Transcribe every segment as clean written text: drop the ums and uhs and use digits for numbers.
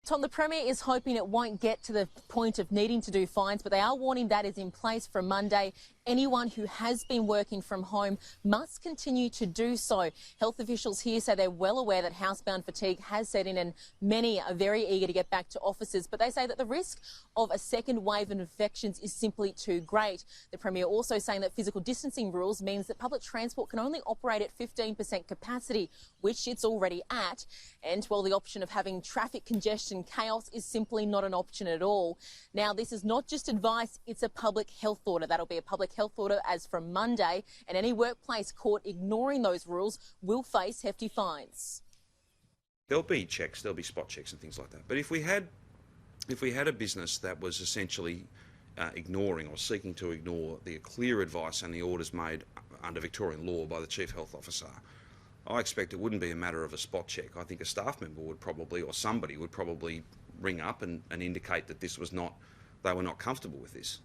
Tom, the Premier is hoping it won't get to the point of needing to do fines, but they are warning that is in place from Monday. Anyone who has been working from home must continue to do so. Health officials here say they're well aware that housebound fatigue has set in and many are very eager to get back to offices, but they say that the risk of a second wave of infections is simply too great. The Premier also saying that physical distancing rules means that public transport can only operate at 15% capacity, which it's already at. And while the option of having traffic congestion chaos is simply not an option at all. Now, this is not just advice, it's a public health order. That'll be a public health order as from Monday, and any workplace caught ignoring those rules will face hefty fines. There'll be checks, there'll be spot checks and things like that. But if we had a business that was essentially ignoring or seeking to ignore the clear advice and the orders made under Victorian law by the Chief Health Officer, I expect it wouldn't be a matter of a spot check. I think a staff member would probably, or somebody would probably ring up and indicate that this was not, they were not comfortable with this.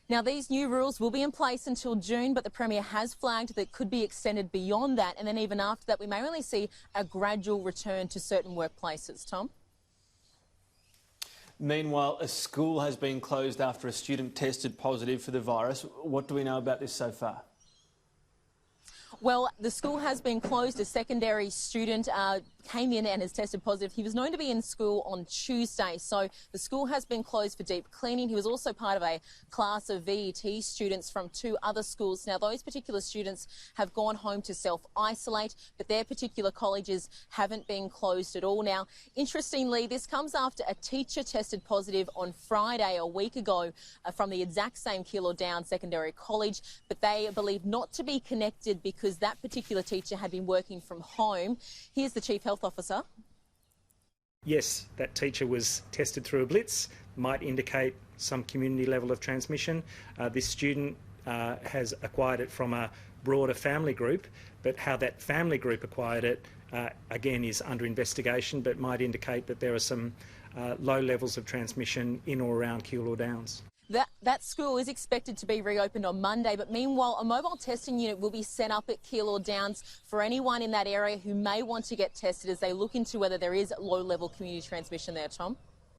Now, these new rules will be in place until June, but the Premier has flagged that it could be extended beyond that, and then even after that we may only see a gradual return to certain workplaces. Tom? Meanwhile, a school has been closed after a student tested positive for the virus. What do we know about this so far? Well, the school has been closed. A secondary student came in and has tested positive. He was known to be in school on Tuesday, so the school has been closed for deep cleaning. He was also part of a class of VET students from two other schools. Now, those particular students have gone home to self-isolate, but their particular colleges haven't been closed at all. Now, interestingly, this comes after a teacher tested positive on Friday a week ago from the exact same Keilor Downs Secondary College, but they are believed not to be connected because that particular teacher had been working from home. Here's the Chief Health Officer. Yes, that teacher was tested through a blitz, might indicate some community level of transmission. This student has acquired it from a broader family group, but how that family group acquired it, again, is under investigation, but might indicate that there are some low levels of transmission in or around Keilor Downs. That school is expected to be reopened on Monday, but meanwhile, a mobile testing unit will be set up at Keilor Downs for anyone in that area who may want to get tested as they look into whether there is low-level community transmission there, Tom.